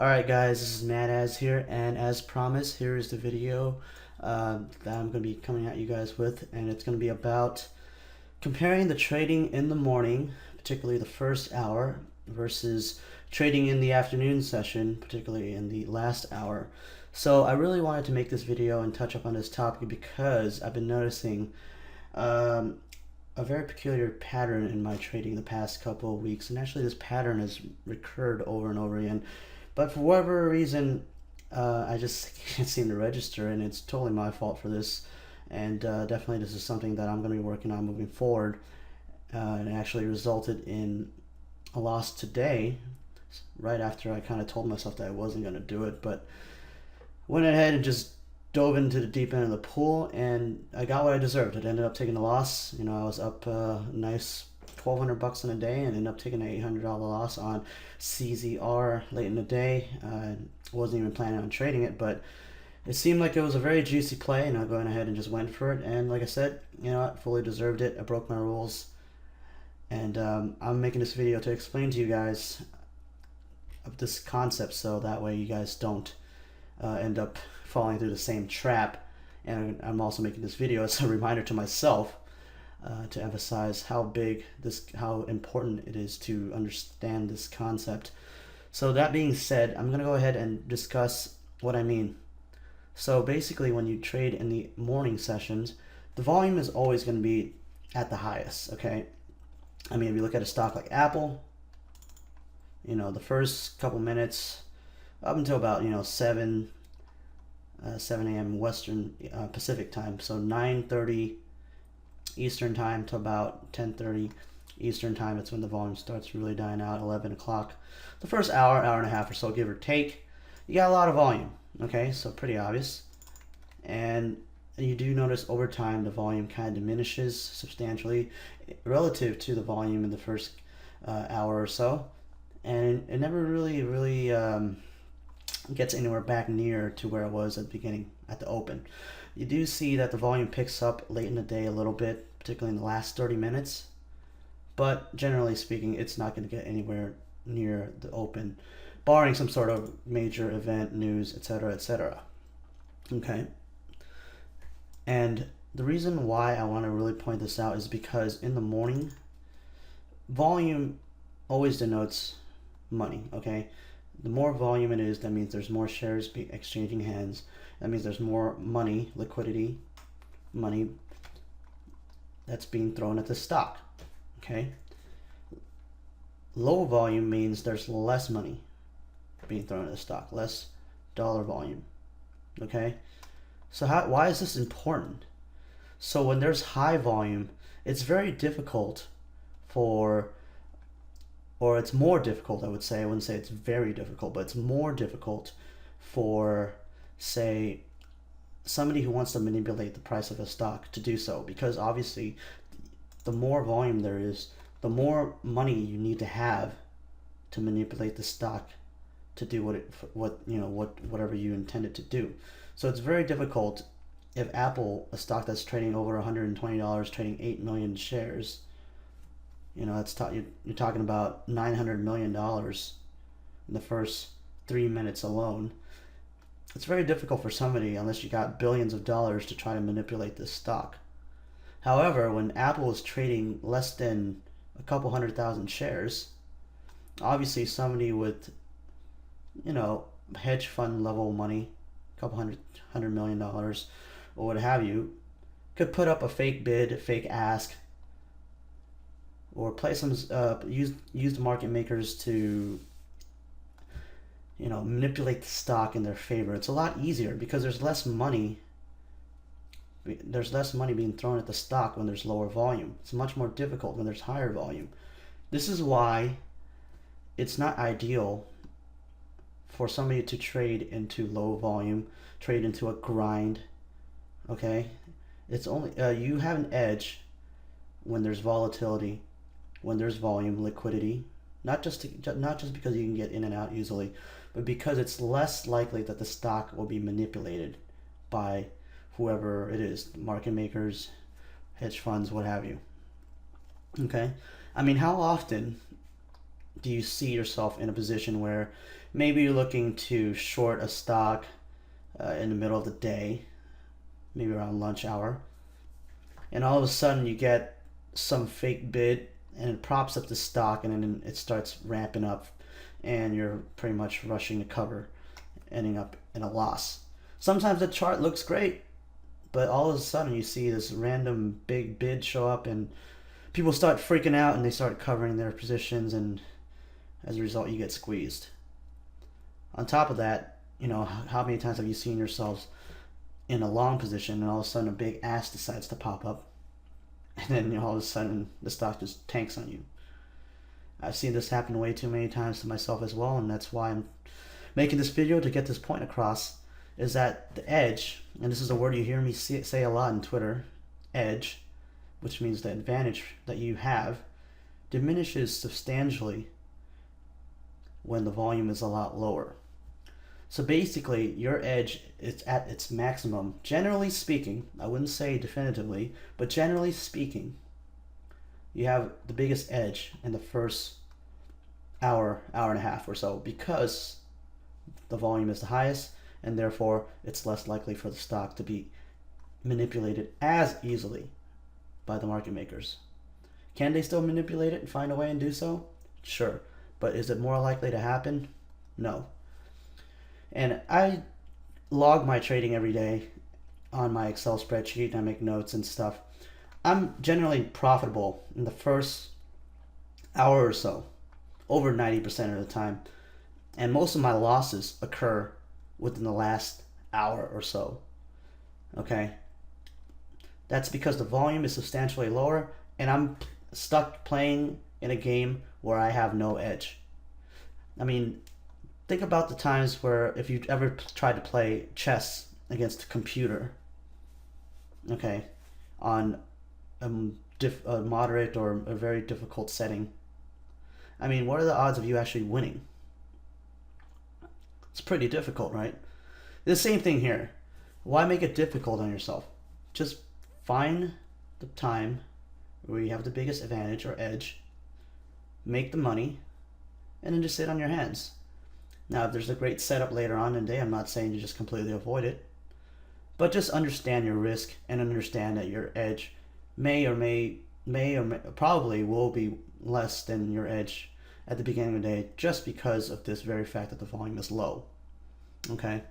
Alright guys, this is Mad As here, and as promised, here is the video that I'm going to be coming at you guys with, and it's going to be about comparing the trading in the morning, particularly the first hour, versus trading in the afternoon session, particularly in the last hour. So I really wanted to make this video and touch up on this topic because I've been noticing a very peculiar pattern in my trading the past couple of weeks, and actually this pattern has recurred over and over again. But for whatever reason, I just can't seem to register, and it's totally my fault for this. And definitely, this is something that I'm going to be working on moving forward. And it actually resulted in a loss today, right after I kind of told myself that I wasn't going to do it. But went ahead and just dove into the deep end of the pool, and I got what I deserved. It ended up taking a loss. You know, I was up a nice $1,200 in a day, and ended up taking an $800 loss on CZR late in the day. Wasn't even planning on trading it, but it seemed like it was a very juicy play, and I went ahead and just went for it. And like I said, you know, I fully deserved it. I broke my rules, and I'm making this video to explain to you guys of this concept, so that way you guys don't end up falling through the same trap. And I'm also making this video as a reminder to myself to emphasize how important it is to understand this concept. So that being said, I'm gonna go ahead and discuss what I mean. So basically, when you trade in the morning sessions, the volume is always going to be at the highest. Okay, I mean, if you look at a stock like Apple, you know, the first couple minutes up until about 7 a.m. Western Pacific time, so 9:30 Eastern time to about 10:30 Eastern time, it's when the volume starts really dying out. 11 o'clock, the first hour and a half or so, give or take, you got a lot of volume. Okay, so pretty obvious. And you do notice over time the volume kind of diminishes substantially relative to the volume in the first hour or so, and it never really gets anywhere back near to where it was at the beginning, at the open. You do see that the volume picks up late in the day a little bit, particularly in the last 30 minutes, but generally speaking, it's not going to get anywhere near the open, barring some sort of major event, news, etc., etc. Okay? And the reason why I want to really point this out is because in the morning, volume always denotes money, okay? The more volume it is, that means there's more shares exchanging hands. That means there's more money, liquidity, money that's being thrown at the stock, okay? Low volume means there's less money being thrown at the stock, less dollar volume, okay? So why is this important? So when there's high volume, it's very difficult or it's more difficult, I would say. I wouldn't say it's very difficult, but it's more difficult for, say, somebody who wants to manipulate the price of a stock to do so, because obviously the more volume there is, the more money you need to have to manipulate the stock to do whatever you intend it to do. So it's very difficult if Apple, a stock that's trading over $120, trading 8 million shares, you know, you're talking about $900 million in the first 3 minutes alone. It's very difficult for somebody, unless you got billions of dollars, to try to manipulate this stock. However, when Apple is trading less than a couple 100,000 shares, obviously somebody with, you know, hedge fund level money, a couple $100 million or what have you, could put up a fake bid, fake ask, or play some use the market makers to, you know, manipulate the stock in their favor. It's a lot easier because there's less money. There's less money being thrown at the stock when there's lower volume. It's much more difficult when there's higher volume. This is why it's not ideal for somebody to trade into low volume, trade into a grind. Okay, it's only you have an edge when there's volatility, when there's volume, liquidity. Not just because you can get in and out easily, but because it's less likely that the stock will be manipulated by whoever it is, market makers, hedge funds, what have you. Okay, I mean, how often do you see yourself in a position where maybe you're looking to short a stock in the middle of the day, maybe around lunch hour, and all of a sudden you get some fake bid and it props up the stock and then it starts ramping up and you're pretty much rushing to cover, ending up in a loss. Sometimes the chart looks great, but all of a sudden you see this random big bid show up and people start freaking out and they start covering their positions, and as a result you get squeezed. On top of that, you know, how many times have you seen yourselves in a long position and all of a sudden a big ass decides to pop up and then, you know, all of a sudden the stock just tanks on you? I've seen this happen way too many times to myself as well, and that's why I'm making this video, to get this point across, is that the edge, and this is a word you hear me say a lot on Twitter, edge, which means the advantage that you have, diminishes substantially when the volume is a lot lower. So basically, your edge is at its maximum, generally speaking. I wouldn't say definitively, but generally speaking, you have the biggest edge in the first hour, hour and a half or so, because the volume is the highest, and therefore it's less likely for the stock to be manipulated as easily by the market makers. Can they still manipulate it and find a way and do so? Sure. But is it more likely to happen? No. And I log my trading every day on my Excel spreadsheet. I make notes and stuff. I'm generally profitable in the first hour or so, over 90% of the time. And most of my losses occur within the last hour or so. Okay? That's because the volume is substantially lower and I'm stuck playing in a game where I have no edge. I mean, think about the times where, if you've ever tried to play chess against a computer, okay, on a moderate or a very difficult setting. I mean, what are the odds of you actually winning? It's pretty difficult, right? The same thing here. Why make it difficult on yourself? Just find the time where you have the biggest advantage or edge, make the money, and then just sit on your hands. Now, if there's a great setup later on in the day, I'm not saying to just completely avoid it, but just understand your risk and understand that your edge may probably will be less than your edge at the beginning of the day, just because of this very fact that the volume is low. Okay?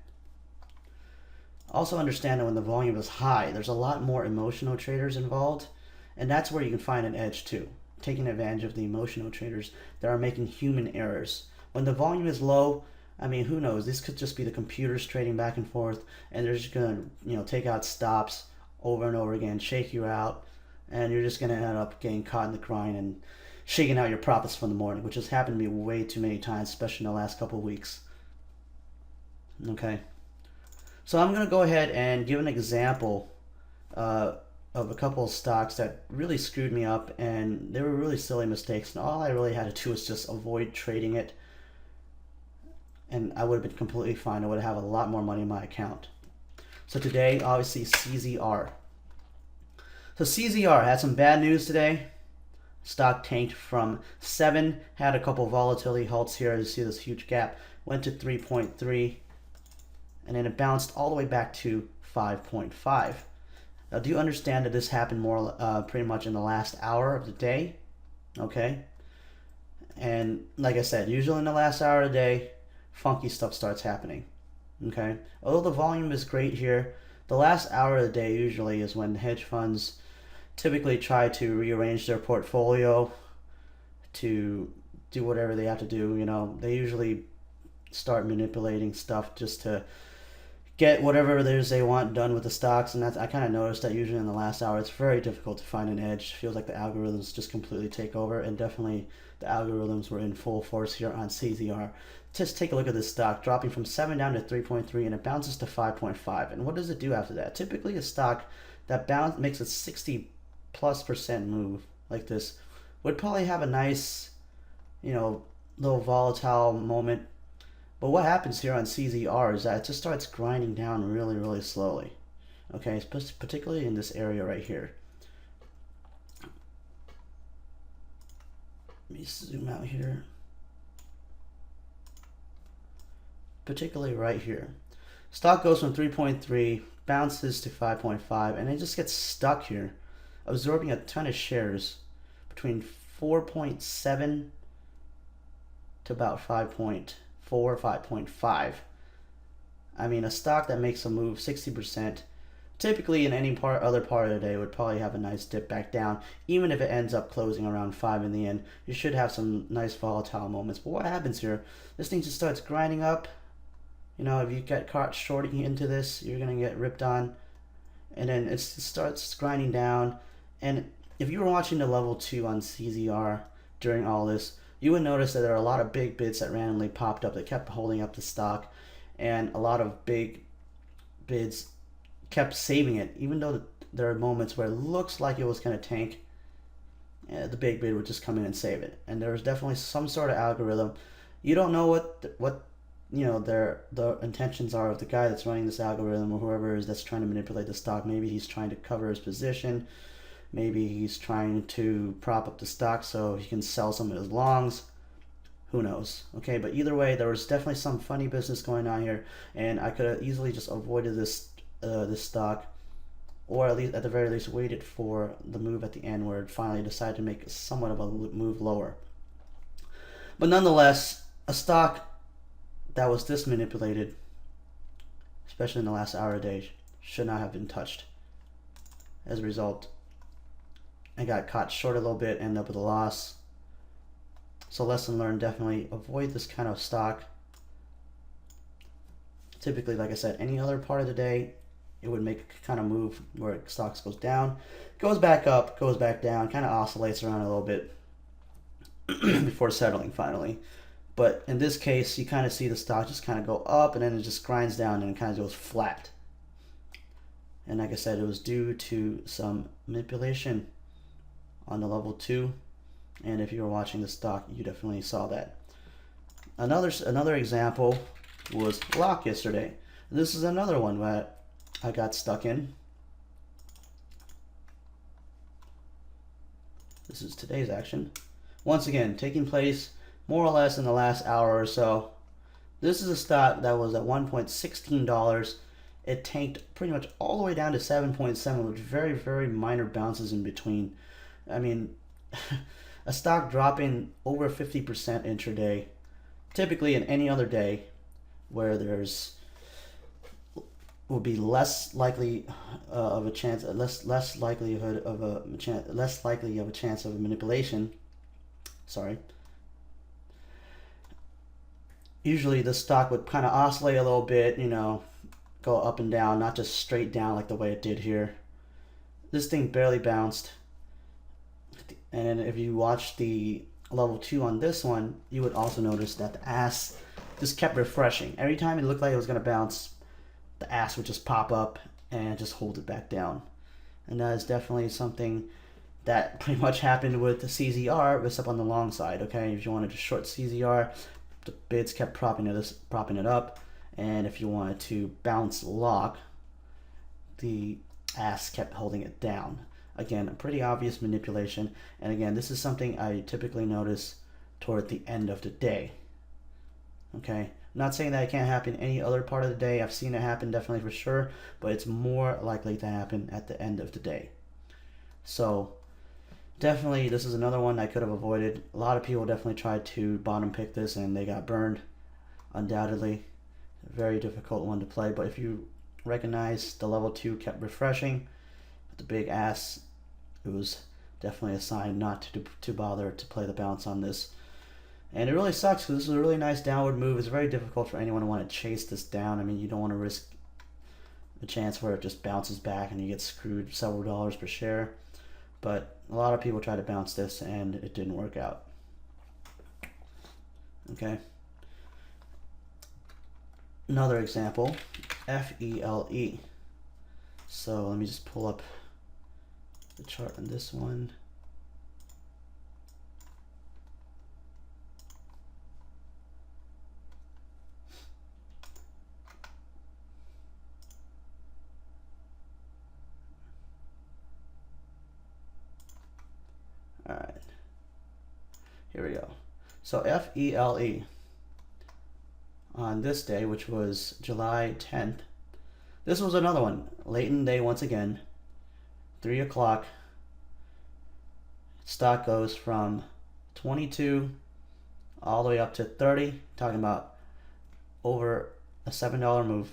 Also understand that when the volume is high, there's a lot more emotional traders involved, and that's where you can find an edge too, taking advantage of the emotional traders that are making human errors. When the volume is low, I mean, who knows? This could just be the computers trading back and forth, and they're just gonna, you know, take out stops over and over again, shake you out, and you're just gonna end up getting caught in the grind and shaking out your profits from the morning, which has happened to me way too many times, especially in the last couple of weeks. Okay, so I'm gonna go ahead and give an example of a couple of stocks that really screwed me up, and they were really silly mistakes, and all I really had to do was just avoid trading it, and I would have been completely fine. I would have a lot more money in my account. So today, obviously, CZR. So CZR had some bad news today. Stock tanked from 7, had a couple of volatility halts here. As you see this huge gap, went to 3.3, and then it bounced all the way back to 5.5. Now, do you understand that this happened more pretty much in the last hour of the day? Okay. And like I said, usually in the last hour of the day, funky stuff starts happening. Okay. Although the volume is great here, the last hour of the day usually is when hedge funds typically try to rearrange their portfolio to do whatever they have to do. You know, they usually start manipulating stuff just to get whatever it is they want done with the stocks, and that's, I kind of noticed that usually in the last hour it's very difficult to find an edge. It feels like the algorithms just completely take over, and definitely the algorithms were in full force here on CZR. Just take a look at this stock, dropping from 7 down to 3.3, and it bounces to 5.5. And what does it do after that? Typically a stock that makes a 60+% move like this would probably have a nice, you know, little volatile moment. But what happens here on CZR is that it just starts grinding down really, really slowly. Okay, particularly in this area right here. Let me zoom out here. particularly right here. Stock goes from 3.3, bounces to 5.5, and it just gets stuck here, absorbing a ton of shares between 4.7 to about 5.4, 5.5. I mean, a stock that makes a move 60%, typically in any other part of the day, would probably have a nice dip back down. Even if it ends up closing around 5 in the end, you should have some nice volatile moments. But what happens here? This thing just starts grinding up. You know, if you get caught shorting into this, you're going to get ripped on. And then it starts grinding down. And if you were watching the level 2 on CZR during all this, you would notice that there are a lot of big bids that randomly popped up that kept holding up the stock. And a lot of big bids kept saving it, even though there are moments where it looks like it was going to tank. The big bid would just come in and save it. And there was definitely some sort of algorithm. You don't know what you know the intentions are of the guy that's running this algorithm, or whoever it is that's trying to manipulate the stock. Maybe he's trying to cover his position. Maybe he's trying to prop up the stock so he can sell some of his longs. Who knows? Okay, but either way, there was definitely some funny business going on here, and I could have easily just avoided this stock, or at least at the very least waited for the move at the end where it finally decided to make somewhat of a move lower. But nonetheless, a stock that was this manipulated, especially in the last hour a day, should not have been touched. As a result, I got caught short a little bit, ended up with a loss. So lesson learned, definitely avoid this kind of stock. Typically, like I said, any other part of the day, it would make a kind of move where stocks goes down, goes back up, goes back down, kind of oscillates around a little bit before settling finally. But in this case, you kind of see the stock just kind of go up, and then it just grinds down and it kind of goes flat. And like I said, it was due to some manipulation on the level 2. And if you were watching the stock, you definitely saw that. Another example was Lite yesterday. This is another one that I got stuck in. This is today's action. Once again, taking place more or less in the last hour or so. This is a stock that was at $1.16. It tanked pretty much all the way down to 7.7 with very, very minor bounces in between. I mean, a stock dropping over 50% intraday, typically in any other day where there's will be less likely of a chance, less likely of a chance of a manipulation. Sorry. Usually the stock would kind of oscillate a little bit, you know, go up and down, not just straight down like the way it did here. This thing barely bounced. And then if you watch the level 2 on this one, you would also notice that the ass just kept refreshing. Every time it looked like it was going to bounce, the ass would just pop up and just hold it back down. And that is definitely something that pretty much happened with the CZR, except on the long side. Okay, if you wanted to short CZR, the bids kept propping it up, and if you wanted to bounce lock, the ass kept holding it down. Again, a pretty obvious manipulation, and again, this is something I typically notice toward the end of the day. Okay, I'm not saying that it can't happen any other part of the day. I've seen it happen definitely for sure, but it's more likely to happen at the end of the day. So definitely, this is another one I could have avoided. A lot of people definitely tried to bottom pick this, and they got burned, undoubtedly. A very difficult one to play, but if you recognize the level 2 kept refreshing with the big ass, it was definitely a sign not to bother to play the bounce on this. And it really sucks because this is a really nice downward move. It's very difficult for anyone to want to chase this down. I mean, you don't want to risk a chance where it just bounces back and you get screwed several dollars per share. But a lot of people try to bounce this and it didn't work out. Okay. Another example, FELE. So let me just pull up the chart on this one. All right, here we go. So FELE on this day, which was July 10th. This was another one, late in the day once again, 3 o'clock. Stock goes from 22 all the way up to 30, talking about over a $7 move.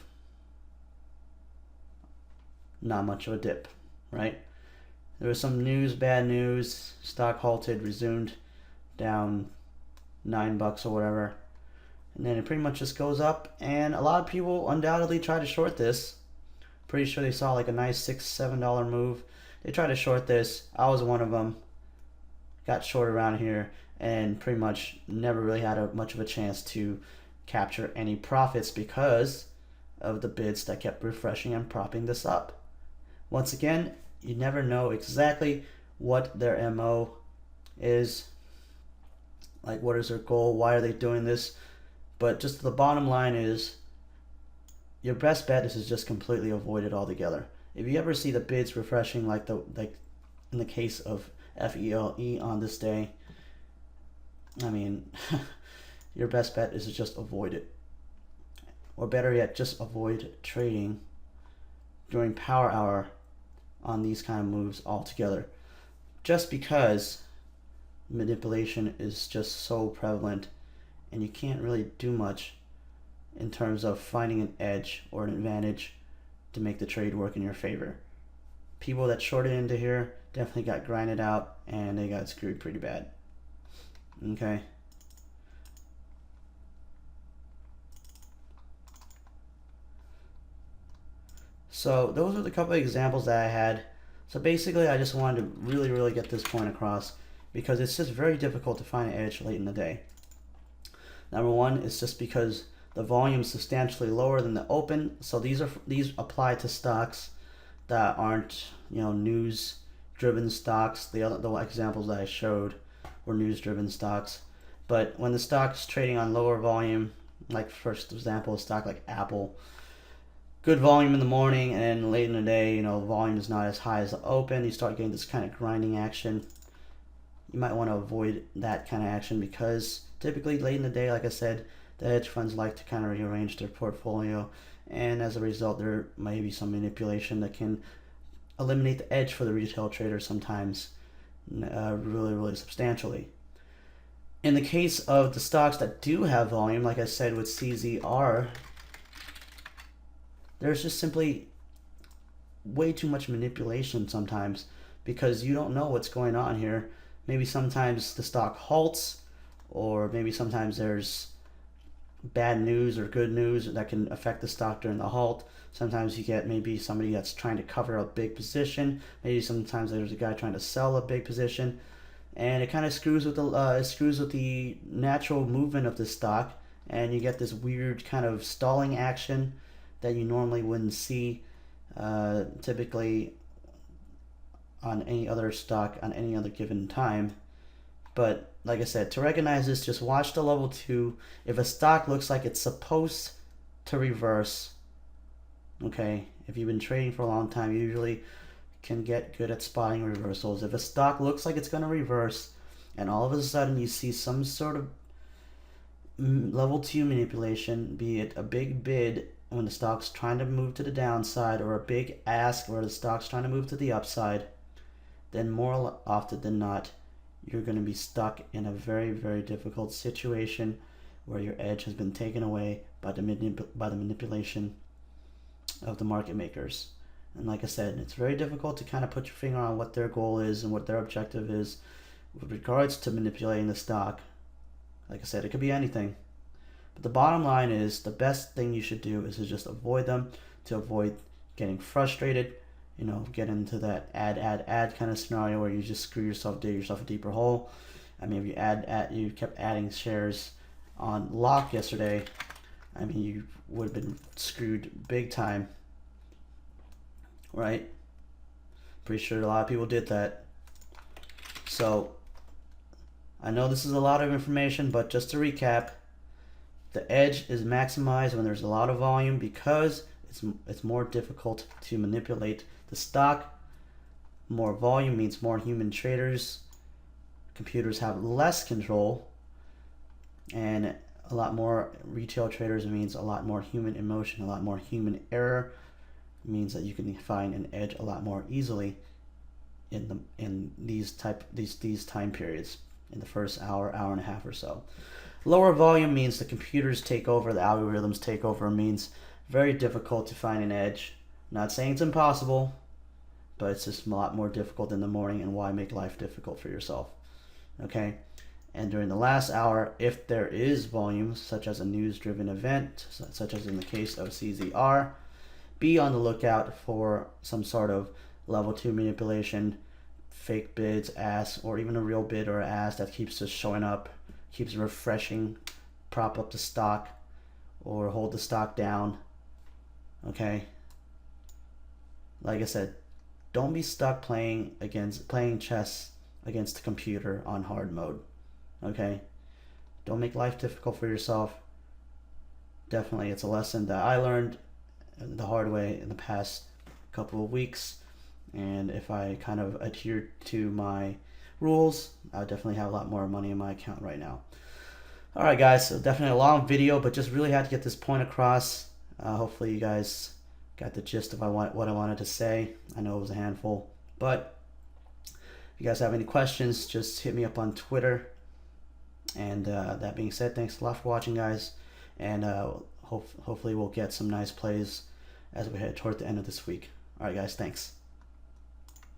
Not much of a dip, right? There was some news, bad news. Stock halted, resumed down $9 or whatever. And then it pretty much just goes up, and a lot of people undoubtedly try to short this. Pretty sure they saw like a nice $6, $7 move. They tried to short this. I was one of them. Got short around here and pretty much never really had much of a chance to capture any profits because of the bids that kept refreshing and propping this up. Once again, you never know exactly what their MO is. Like, what is their goal? Why are they doing this? But just the bottom line is, your best bet is to just completely avoid it altogether. If you ever see the bids refreshing like in the case of FELE on this day, I mean, your best bet is to just avoid it. Or better yet, just avoid trading during power hour on these kind of moves altogether. Just because manipulation is just so prevalent and you can't really do much in terms of finding an edge or an advantage to make the trade work in your favor. People that shorted into here definitely got grinded out and they got screwed pretty bad. Okay. So those are the couple of examples that I had. So basically I just wanted to really get this point across because it's just very difficult to find an edge late in the day. Number one, it's just because the volume is substantially lower than the open. So these apply to stocks that aren't, news driven stocks. The examples that I showed were news driven stocks. But when the stock's trading on lower volume, like first example, a stock like Apple, good volume in the morning and late in the day, volume is not as high as the open. You start getting this kind of grinding action. You might want to avoid that kind of action because typically late in the day, like I said, the hedge funds like to kind of rearrange their portfolio, and as a result, there may be some manipulation that can eliminate the edge for the retail trader sometimes really substantially. In the case of the stocks that do have volume, like I said with CZR, there's just simply way too much manipulation sometimes because you don't know what's going on here. Maybe sometimes the stock halts, or maybe sometimes there's bad news or good news that can affect the stock during the halt. Sometimes you get maybe somebody that's trying to cover a big position. Maybe sometimes there's a guy trying to sell a big position, and it kind of screws with the natural movement of the stock, and you get this weird kind of stalling action that you normally wouldn't see typically on any other stock on any other given time. But like I said, to recognize this, just watch the level 2. If a stock looks like it's supposed to reverse, okay, if you've been trading for a long time, you usually can get good at spotting reversals. If a stock looks like it's going to reverse and all of a sudden you see some sort of level 2 manipulation, be it a big bid when the stock's trying to move to the downside or a big ask where the stock's trying to move to the upside, then more often than not, you're going to be stuck in a very difficult situation where your edge has been taken away by the manipulation of the market makers. And like I said, it's very difficult to kind of put your finger on what their goal is and what their objective is with regards to manipulating the stock. Like I said, it could be anything. But the bottom line is the best thing you should do is to just avoid them, to avoid getting frustrated, get into that add kind of scenario where you just screw yourself, dig yourself a deeper hole. I mean, if you kept adding shares on lock yesterday, I mean, you would have been screwed big time, right? Pretty sure a lot of people did that. So I know this is a lot of information, but just to recap, the edge is maximized when there's a lot of volume because it's more difficult to manipulate the stock. More volume means more human traders. Computers have less control, and a lot more retail traders means a lot more human emotion, a lot more human error. It means that you can find an edge a lot more easily in these time periods, in the first hour and a half or so. Lower volume means the computers take over, the algorithms take over, means very difficult to find an edge. I'm not saying it's impossible, but it's just a lot more difficult in the morning, and why make life difficult for yourself? Okay? And during the last hour, if there is volume, such as a news-driven event, such as in the case of CZR, be on the lookout for some sort of level 2 manipulation, fake bids, ask, or even a real bid or ask that keeps just showing up, keeps refreshing, prop up the stock or hold the stock down. Okay? Like I said, don't be stuck playing chess against the computer on hard mode. Okay? Don't make life difficult for yourself. Definitely, it's a lesson that I learned the hard way in the past couple of weeks, and if I kind of adhere to my rules, I would definitely have a lot more money in my account right now. Alright guys, so definitely a long video, but just really had to get this point across. Hopefully you guys got the gist of what I wanted to say. I know it was a handful, but if you guys have any questions, just hit me up on Twitter. And that being said, thanks a lot for watching, guys, and hopefully we'll get some nice plays as we head toward the end of this week. Alright guys, thanks.